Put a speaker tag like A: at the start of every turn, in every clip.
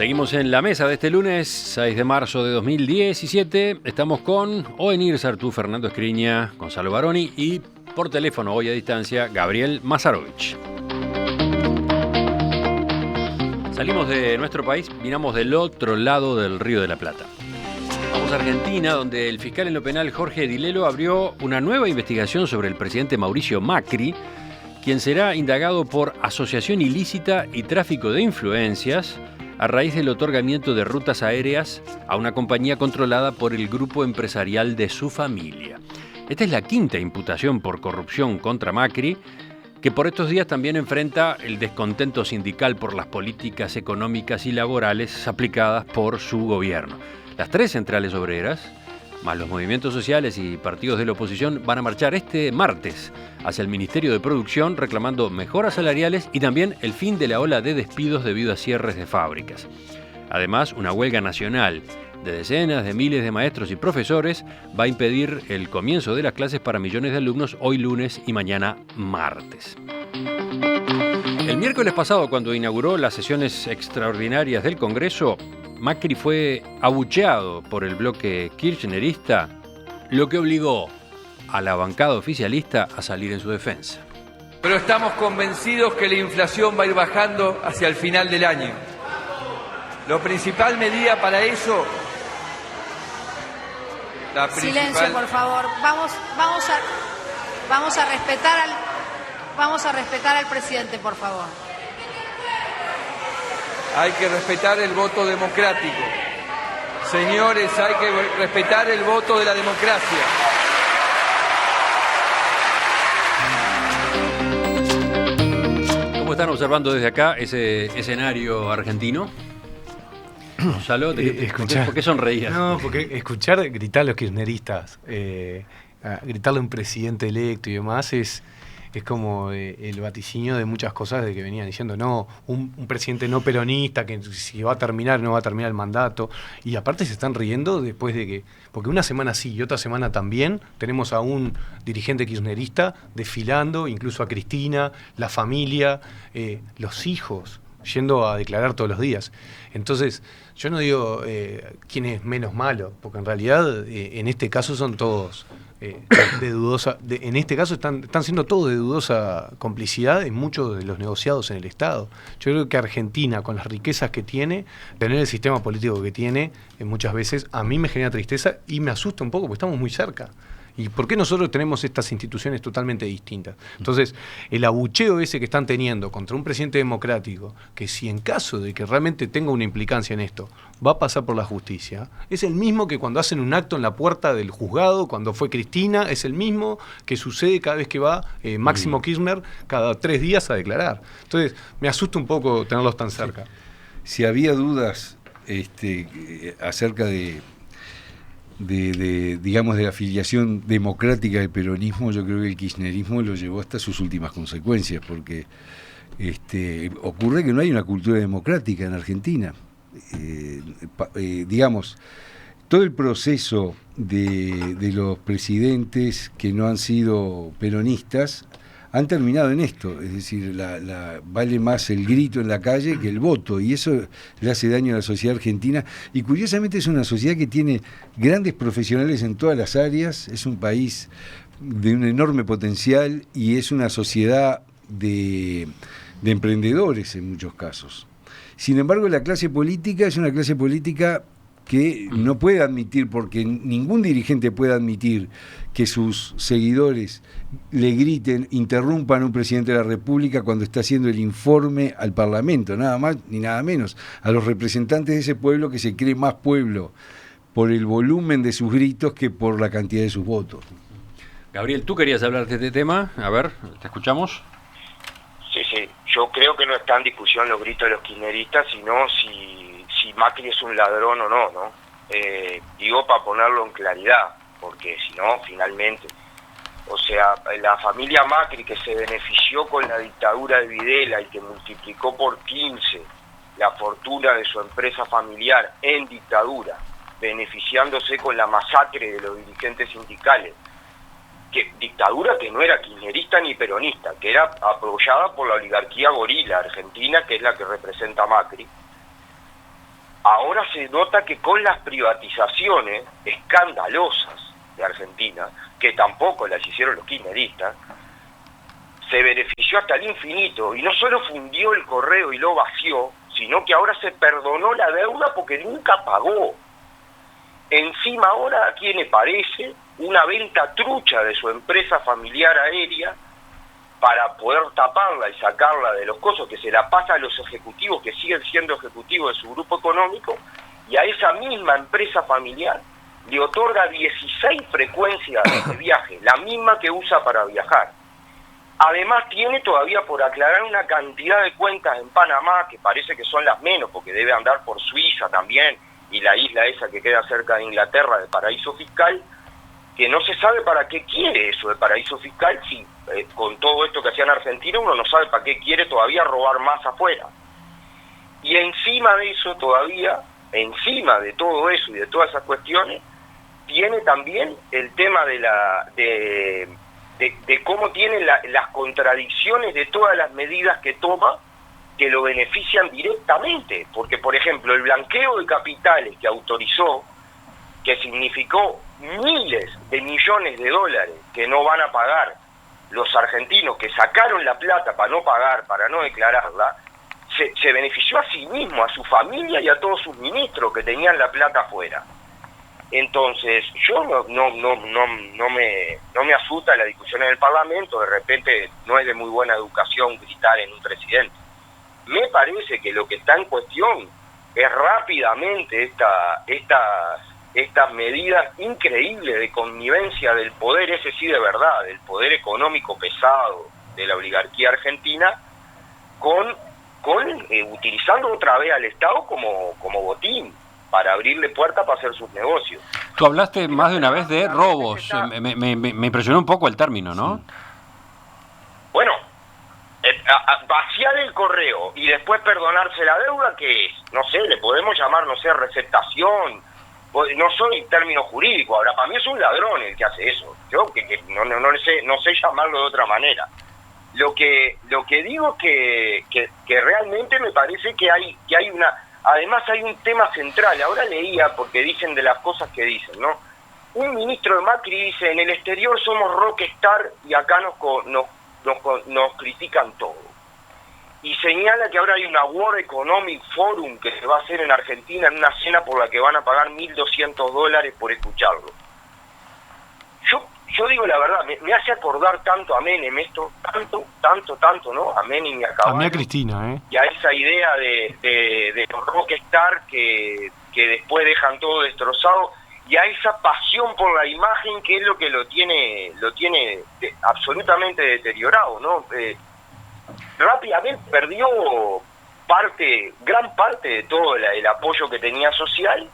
A: Seguimos en la mesa de este lunes, 6 de marzo de 2017. Estamos con Oenir Sartú, Fernando Escriña, Gonzalo Baroni y por teléfono, hoy a distancia, Gabriel Mazarovich. Salimos de nuestro país, miramos del otro lado del Río de la Plata. Vamos a Argentina, donde el fiscal en lo penal Jorge Dilelo abrió una nueva investigación sobre el presidente Mauricio Macri, quien será indagado por asociación ilícita y tráfico de influencias a raíz del otorgamiento de rutas aéreas a una compañía controlada por el grupo empresarial de su familia. Esta es la quinta imputación por corrupción contra Macri, que por estos días también enfrenta el descontento sindical por las políticas económicas y laborales aplicadas por su gobierno. Las tres centrales obreras, más los movimientos sociales y partidos de la oposición, van a marchar este martes hacia el Ministerio de Producción reclamando mejoras salariales y también el fin de la ola de despidos debido a cierres de fábricas. Además, una huelga nacional de decenas de miles de maestros y profesores va a impedir el comienzo de las clases para millones de alumnos hoy lunes y mañana martes. El miércoles pasado, cuando inauguró las sesiones extraordinarias del Congreso, Macri fue abucheado por el bloque kirchnerista, lo que obligó a la bancada oficialista a salir en su defensa.
B: Pero estamos convencidos que la inflación va a ir bajando hacia el final del año. La principal medida para eso...
C: Silencio, por favor. Vamos a respetar al presidente, por favor.
B: Hay que respetar el voto democrático. Señores, hay que respetar el voto de la democracia.
A: ¿Cómo están observando desde acá ese escenario argentino? Gonzalo, ¿por qué sonreías?
D: No, porque escuchar gritar a los kirchneristas, gritarle a un presidente electo y demás es como el vaticinio de muchas cosas de que venían diciendo, no, un presidente no peronista, que si va a terminar, no va a terminar el mandato. Y aparte se están riendo después de que, porque una semana sí y otra semana también, tenemos a un dirigente kirchnerista desfilando, incluso a Cristina, la familia, los hijos, yendo a declarar todos los días. Entonces, yo no digo quién es menos malo, porque en realidad en este caso son todos de dudosa, en este caso están siendo todos de dudosa complicidad en muchos de los negociados en el Estado. Yo creo que Argentina, con las riquezas que tiene, tener el sistema político que tiene, muchas veces a mí me genera tristeza y me asusta un poco porque estamos muy cerca. ¿Y por qué nosotros tenemos estas instituciones totalmente distintas? Entonces, el abucheo ese que están teniendo contra un presidente democrático, que si en caso de que realmente tenga una implicancia en esto, va a pasar por la justicia, es el mismo que cuando hacen un acto en la puerta del juzgado, cuando fue Cristina, es el mismo que sucede cada vez que va Máximo Kirchner cada 3 días a declarar. Entonces, me asusta un poco tenerlos tan cerca.
E: Si había dudas acerca digamos, de la afiliación democrática del peronismo, yo creo que el kirchnerismo lo llevó hasta sus últimas consecuencias, porque ocurre que no hay una cultura democrática en Argentina. Digamos, todo el proceso de los presidentes que no han sido peronistas han terminado en esto, es decir, vale más el grito en la calle que el voto, y eso le hace daño a la sociedad argentina, y curiosamente es una sociedad que tiene grandes profesionales en todas las áreas, es un país de un enorme potencial y es una sociedad de emprendedores en muchos casos. Sin embargo, la clase política es una clase política que no puede admitir, porque ningún dirigente puede admitir que sus seguidores le griten, interrumpan a un presidente de la República cuando está haciendo el informe al Parlamento, nada más ni nada menos, a los representantes de ese pueblo que se cree más pueblo por el volumen de sus gritos que por la cantidad de sus votos.
A: Gabriel, tú querías hablar de este tema, a ver, ¿te escuchamos?
F: Sí, yo creo que no está en discusión los gritos de los kirchneristas, sino si Macri es un ladrón o no, ¿no? Digo para ponerlo en claridad, porque si no, finalmente, o sea, la familia Macri que se benefició con la dictadura de Videla y que multiplicó por 15 la fortuna de su empresa familiar en dictadura, beneficiándose con la masacre de los dirigentes sindicales, dictadura que no era kirchnerista ni peronista, que era apoyada por la oligarquía gorila argentina, que es la que representa a Macri. ahora se nota que con las privatizaciones escandalosas de Argentina, que tampoco las hicieron los kirchneristas, se benefició hasta el infinito, y no solo fundió el correo y lo vació, sino que ahora se perdonó la deuda porque nunca pagó. Encima ahora tiene, parece, una venta trucha de su empresa familiar aérea para poder taparla y sacarla de los cosos, que se la pasa a los ejecutivos que siguen siendo ejecutivos de su grupo económico, y a esa misma empresa familiar le otorga 16 frecuencias de viaje, la misma que usa para viajar. Además tiene todavía por aclarar una cantidad de cuentas en Panamá, que parece que son las menos, porque debe andar por Suiza también, y la isla esa que queda cerca de Inglaterra, de paraíso fiscal, que no se sabe para qué quiere eso de paraíso fiscal, si con todo esto que hacía en Argentina uno no sabe para qué quiere todavía robar más afuera. Y encima de eso todavía, encima de todo eso y de todas esas cuestiones, tiene también el tema de cómo tiene las contradicciones de todas las medidas que toma, que lo benefician directamente, porque por ejemplo el blanqueo de capitales que autorizó, que significó miles de millones de dólares que no van a pagar los argentinos que sacaron la plata para no pagar, para no declararla, se benefició a sí mismo, a su familia y a todos sus ministros que tenían la plata afuera. Entonces yo no me asusta la discusión en el Parlamento, de repente no es de muy buena educación gritar en un presidente. Me parece que lo que está en cuestión es rápidamente estas medidas increíbles de connivencia del poder, ese sí de verdad, del poder económico pesado de la oligarquía argentina, con utilizando otra vez al Estado como botín para abrirle puerta para hacer sus negocios.
A: Tú hablaste más de una vez de robos, me impresionó un poco el término, ¿no?
F: Sí. Bueno, vaciar el correo y después perdonarse la deuda, ¿qué es? No sé, le podemos llamar, no sé, receptación. No soy término jurídico, ahora para mí es un ladrón el que hace eso. Yo que no sé llamarlo de otra manera. Lo que digo que realmente me parece que hay además hay un tema central. Ahora leía, porque dicen de las cosas que dicen, ¿no? Un ministro de Macri dice: en el exterior somos rockstar y acá nos critican todo. Y señala que ahora hay una World Economic Forum que se va a hacer en Argentina, en una cena por la que van a pagar $1.200 por escucharlo. Yo digo la verdad, me hace acordar tanto a Menem esto, tanto, ¿no? A Menem y a Caballo.
D: A mí a Cristina,
F: Y a esa idea de los rockstar que después dejan todo destrozado, y a esa pasión por la imagen que es lo que lo tiene absolutamente deteriorado, ¿no? Rápidamente perdió gran parte de todo el apoyo que tenía social,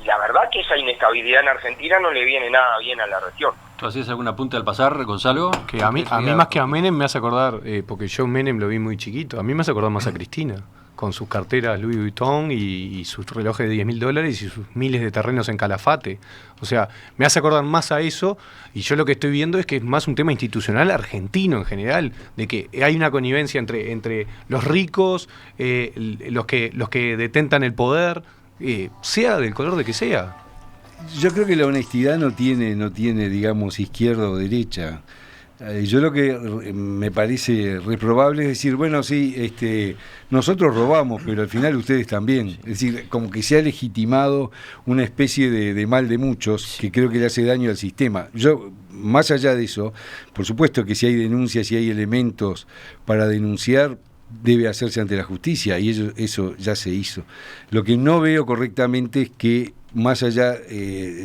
F: y la verdad que esa inestabilidad en Argentina no le viene nada bien a la región.
A: ¿Tú hacías alguna apunte al pasar, Gonzalo?
D: que a mí más que a Menem me hace acordar, porque yo Menem lo vi muy chiquito, a mí me hace acordar más a Cristina, con sus carteras Louis Vuitton y sus relojes de $10.000 y sus miles de terrenos en Calafate. O sea, me hace acordar más a eso, y yo lo que estoy viendo es que es más un tema institucional argentino en general, de que hay una connivencia entre los ricos, los que detentan el poder, sea del color de que sea.
E: Yo creo que la honestidad no tiene, digamos, izquierda o derecha. Yo lo que me parece reprobable es decir, bueno, sí, nosotros robamos, pero al final ustedes también. Es decir, como que se ha legitimado una especie de mal de muchos que creo que le hace daño al sistema. Yo, más allá de eso, por supuesto que si hay denuncias, si hay elementos para denunciar, debe hacerse ante la justicia, y eso ya se hizo. Lo que no veo correctamente es que más allá,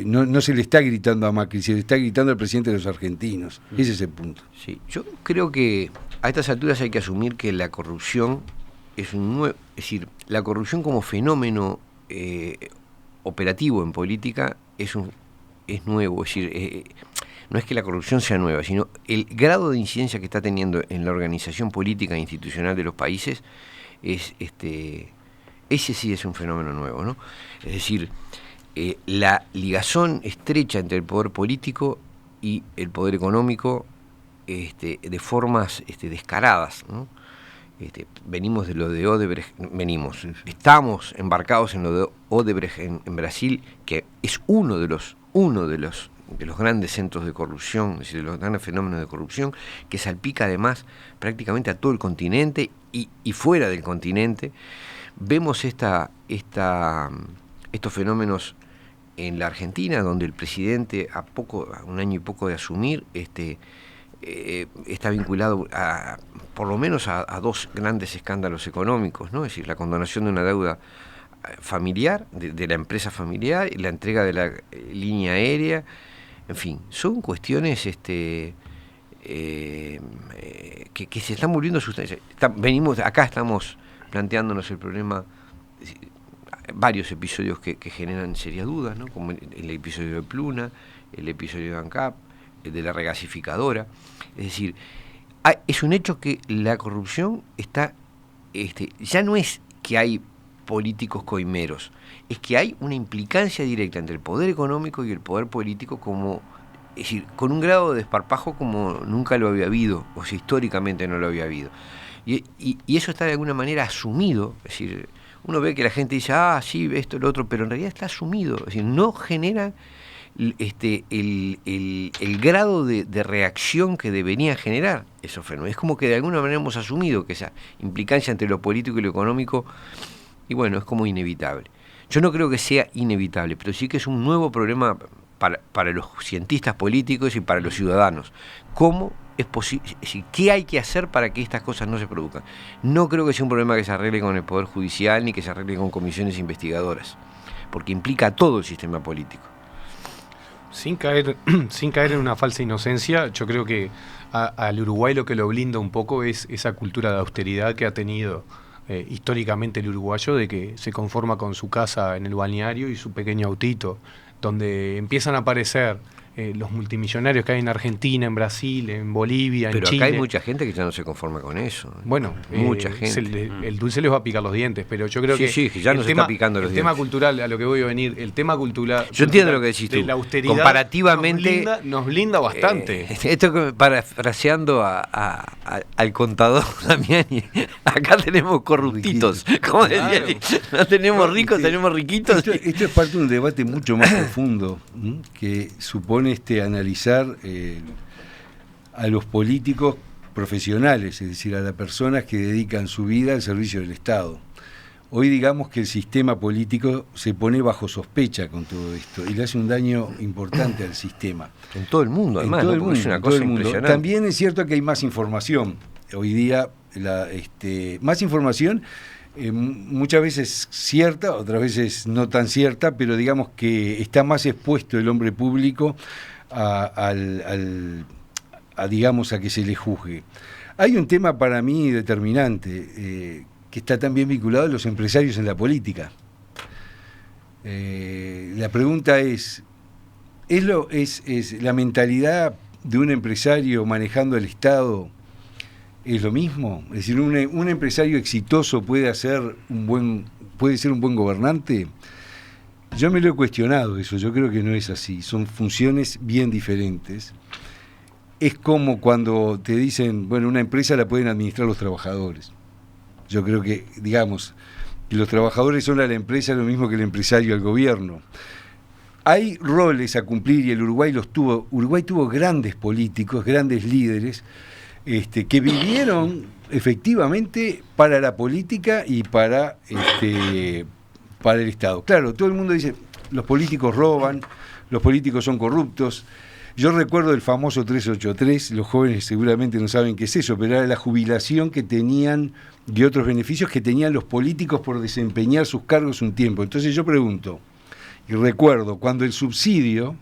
E: no se le está gritando a Macri, se le está gritando al presidente de los argentinos. Ese es el punto.
G: Sí, yo creo que a estas alturas hay que asumir que la corrupción es es decir, la corrupción como fenómeno operativo en política es nuevo, es decir, no es que la corrupción sea nueva, sino el grado de incidencia que está teniendo en la organización política e institucional de los países ese sí es un fenómeno nuevo, ¿no? Es decir, la ligazón estrecha entre el poder político y el poder económico de formas descaradas, ¿no? venimos de lo de Odebrecht, estamos embarcados en lo de Odebrecht en Brasil, que es uno de los grandes centros de corrupción, es decir, de los grandes fenómenos de corrupción, que salpica además prácticamente a todo el continente y fuera del continente. Vemos estos fenómenos en la Argentina, donde el presidente, a un año y poco de asumir, está vinculado por lo menos a dos grandes escándalos económicos, ¿no? Es decir, la condonación de una deuda familiar, de la empresa familiar, y la entrega de la línea aérea. En fin, son cuestiones que se están volviendo sustancias. Acá estamos planteándonos el problema, varios episodios que generan serias dudas, ¿no? Como el episodio de Pluna, el episodio de ANCAP, el de la regasificadora. Es decir, es un hecho que la corrupción está, ya no es que hay políticos coimeros, es que hay una implicancia directa entre el poder económico y el poder político, es decir, con un grado de desparpajo como nunca lo había habido, o sea, históricamente no lo había habido. Y eso está de alguna manera asumido, es decir, uno ve que la gente dice, sí, esto, lo otro, pero en realidad está asumido, es decir, no genera el grado de reacción que deberían generar esos fenómenos. Es como que de alguna manera hemos asumido que esa implicancia entre lo político y lo económico, y bueno, es como inevitable. Yo no creo que sea inevitable, pero sí que es un nuevo problema para los cientistas políticos y para los ciudadanos. ¿Cómo es posible? Es decir, ¿qué hay que hacer para que estas cosas no se produzcan? No creo que sea un problema que se arregle con el Poder Judicial ni que se arregle con comisiones investigadoras, porque implica a todo el sistema político.
D: Sin caer en una falsa inocencia, yo creo que al Uruguay lo que lo blinda un poco es esa cultura de austeridad que ha tenido históricamente el uruguayo, de que se conforma con su casa en el balneario y su pequeño autito, donde empiezan a aparecer los multimillonarios que hay en Argentina, en Brasil, en Bolivia, en Chile.
G: Pero acá hay mucha gente que ya no se conforma con eso.
D: Bueno,
G: mucha gente.
D: El dulce les va a picar los dientes, pero yo creo que
G: ya no se está picando los dientes.
D: El tema cultural, a lo que voy a venir, el tema cultural.
G: Yo entiendo lo que decís tú.
D: De la austeridad,
G: comparativamente
D: nos blinda bastante.
G: Esto parafraseando al contador Damiani, acá tenemos corruptitos. ¿Cómo decía? No tenemos ricos, tenemos riquitos.
E: Esto es parte de un debate mucho más profundo, que supone analizar a los políticos profesionales, es decir, a las personas que dedican su vida al servicio del Estado. Hoy digamos que el sistema político se pone bajo sospecha con todo esto y le hace un daño importante al sistema.
G: En todo el mundo, además,
E: en todo el mundo,
G: es una cosa impresionante.
E: También es cierto que hay más información. Hoy día, más información, muchas veces cierta, otras veces no tan cierta, pero digamos que está más expuesto el hombre público a que se le juzgue. Hay un tema para mí determinante, que está también vinculado a los empresarios en la política. La pregunta es la mentalidad de un empresario manejando el Estado es lo mismo. Es decir, un empresario exitoso puede ser un buen gobernante. Yo me lo he cuestionado eso, yo creo que no es así, son funciones bien diferentes. Es como cuando te dicen, bueno, una empresa la pueden administrar los trabajadores. Yo creo que, digamos, que los trabajadores son a la empresa lo mismo que el empresario al gobierno. Hay roles a cumplir y el Uruguay los tuvo. Uruguay tuvo grandes políticos, grandes líderes, que vivieron efectivamente para la política y para el Estado. Claro, todo el mundo dice, los políticos roban, los políticos son corruptos. Yo recuerdo el famoso 383, los jóvenes seguramente no saben qué es eso, pero era la jubilación que tenían y otros beneficios que tenían los políticos por desempeñar sus cargos un tiempo. Entonces yo pregunto, y recuerdo, cuando el subsidio,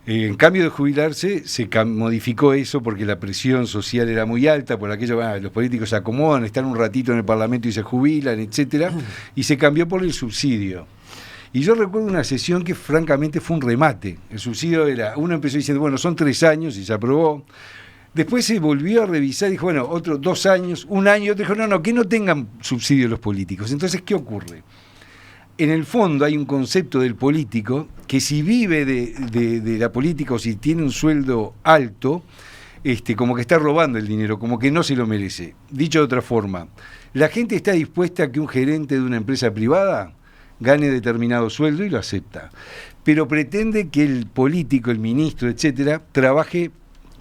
E: en cambio de jubilarse, se modificó eso porque la presión social era muy alta, por aquello, los políticos se acomodan, están un ratito en el Parlamento y se jubilan, etcétera, y se cambió por el subsidio. Y yo recuerdo una sesión que francamente fue un remate. El subsidio uno empezó diciendo, bueno, son 3 años y se aprobó. Después se volvió a revisar y dijo, bueno, otros 2 años, 1 año, y otro dijo, no, que no tengan subsidio los políticos. Entonces, ¿qué ocurre? En el fondo hay un concepto del político que si vive de la política o si tiene un sueldo alto, como que está robando el dinero, como que no se lo merece. Dicho de otra forma, la gente está dispuesta a que un gerente de una empresa privada gane determinado sueldo y lo acepta, pero pretende que el político, el ministro, etcétera, trabaje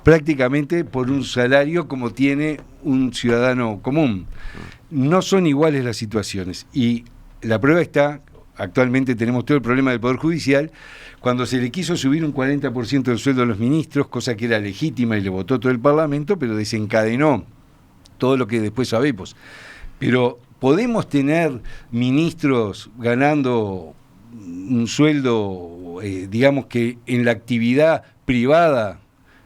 E: prácticamente por un salario como tiene un ciudadano común. No son iguales las situaciones, y la prueba está, actualmente tenemos todo el problema del Poder Judicial. Cuando se le quiso subir un 40% del sueldo a los ministros, cosa que era legítima y le votó todo el Parlamento, pero desencadenó todo lo que después sabemos. Pero podemos tener ministros ganando un sueldo, digamos que en la actividad privada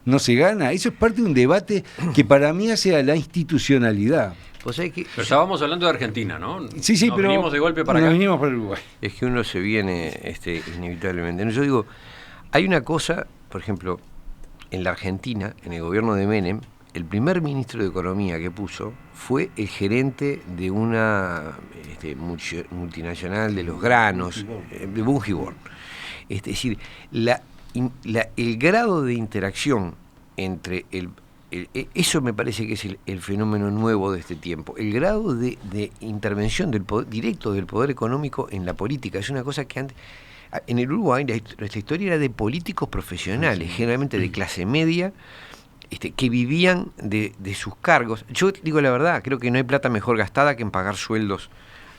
E: no se gana. Eso es parte de un debate que para mí hace a la institucionalidad.
G: Pues hay que,
A: pero estábamos hablando de Argentina, ¿no?
E: Sí,
A: nos
E: pero
A: vinimos de golpe para acá.
E: Nos vinimos para Uruguay.
G: es que uno se viene inevitablemente. No, yo digo, hay una cosa, por ejemplo, en la Argentina, en el gobierno de Menem, el primer ministro de Economía que puso fue el gerente de una multinacional de los granos, de Bungiborn. Es decir, el grado de interacción entre eso me parece que es el fenómeno nuevo de este tiempo. El grado de intervención del poder, directo del poder económico en la política es una cosa que antes, en el Uruguay, nuestra historia era de políticos profesionales, generalmente de clase media, que vivían de sus cargos. Yo digo la verdad, creo que no hay plata mejor gastada que en pagar sueldos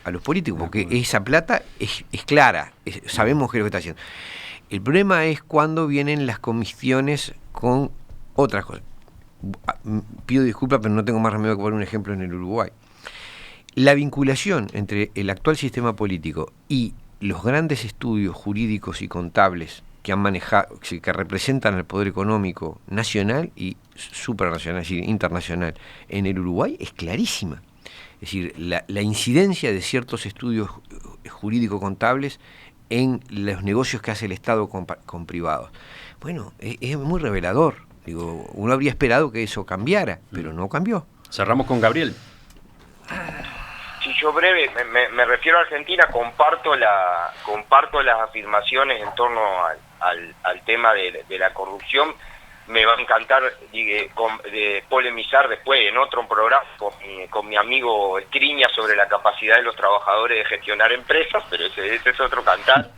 G: a los políticos, porque esa plata es clara, sabemos qué es lo que está haciendo. El problema es cuando vienen las comisiones con otras cosas. Pido disculpas, pero no tengo más remedio que poner un ejemplo en el Uruguay. La vinculación entre el actual sistema político y los grandes estudios jurídicos y contables que han manejado, que representan el poder económico nacional y supranacional, es decir, internacional, en el Uruguay es clarísima. Es decir, la incidencia de ciertos estudios jurídico-contables en los negocios que hace el Estado con privados. Bueno, es muy revelador. Digo, uno habría esperado que eso cambiara, pero no cambió.
A: Cerramos con Gabriel.
F: Si yo breve, me refiero a Argentina, comparto las afirmaciones en torno al tema de la corrupción. Me va a encantar de polemizar después en otro programa con mi amigo Escriña sobre la capacidad de los trabajadores de gestionar empresas, pero ese es otro cantar.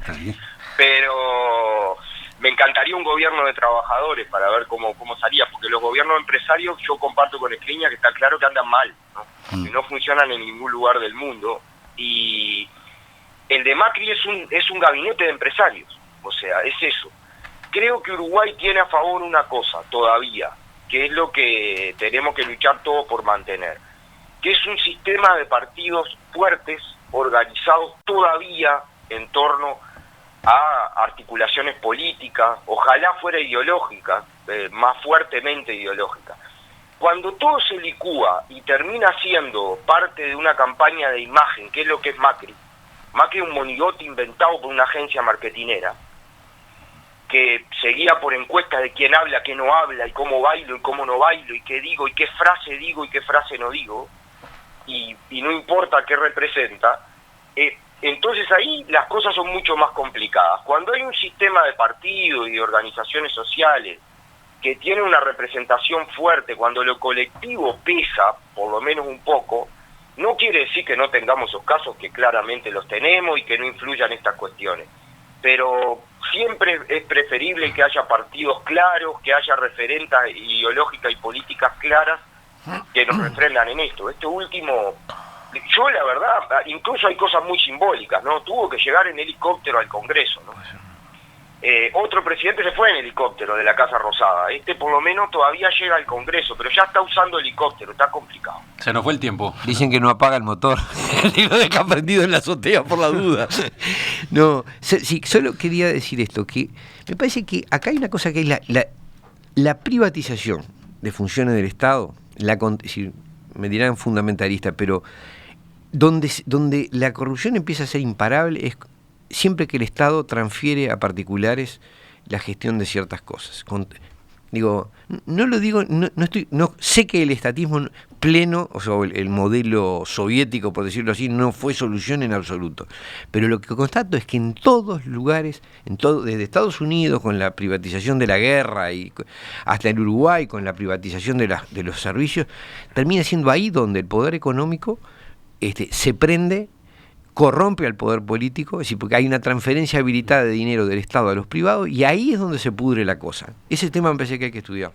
F: Pero me encantaría un gobierno de trabajadores para ver cómo salía, porque los gobiernos empresarios, yo comparto con Escriña que está claro que andan mal, ¿no? Que no funcionan en ningún lugar del mundo, y el de Macri es un gabinete de empresarios, o sea, es eso. Creo que Uruguay tiene a favor una cosa todavía, que es lo que tenemos que luchar todos por mantener, que es un sistema de partidos fuertes, organizados todavía en torno a articulaciones políticas, ojalá fuera ideológica, más fuertemente ideológica. Cuando todo se licúa y termina siendo parte de una campaña de imagen, que es lo que es Macri. Macri es un monigote inventado por una agencia marketinera, que seguía por encuestas de quién habla, qué no habla, y cómo bailo y cómo no bailo, y qué digo, y qué frase digo y qué frase no digo, y no importa qué representa. Entonces ahí las cosas son mucho más complicadas. Cuando hay un sistema de partidos y de organizaciones sociales que tiene una representación fuerte, cuando lo colectivo pesa, por lo menos un poco, no quiere decir que no tengamos esos casos, que claramente los tenemos y que no influyan estas cuestiones. Pero siempre es preferible que haya partidos claros, que haya referentes ideológicas y políticas claras que nos refrendan en esto. Esto último, yo la verdad, incluso hay cosas muy simbólicas, ¿no? Tuvo que llegar en helicóptero al Congreso, ¿no? Otro presidente se fue en helicóptero de la Casa Rosada. Por lo menos todavía llega al Congreso, pero ya está usando helicóptero, está complicado.
A: Se nos fue el tiempo.
G: Dicen que no apaga el motor y lo deja prendido en la azotea por la duda. No, sí, solo quería decir esto, que me parece que acá hay una cosa que es la privatización de funciones del Estado, me dirán fundamentalista, pero donde la corrupción empieza a ser imparable es siempre que el Estado transfiere a particulares la gestión de ciertas cosas. Digo, no lo digo, no sé que el estatismo pleno, o sea, el modelo soviético, por decirlo así, no fue solución en absoluto. Pero lo que constato es que en todos lugares, desde Estados Unidos con la privatización de la guerra y hasta el Uruguay con la privatización de los servicios, termina siendo ahí donde el poder económico se prende, corrompe al poder político, es decir, porque hay una transferencia habilitada de dinero del Estado a los privados, y ahí es donde se pudre la cosa. Ese tema me parece que hay que estudiar.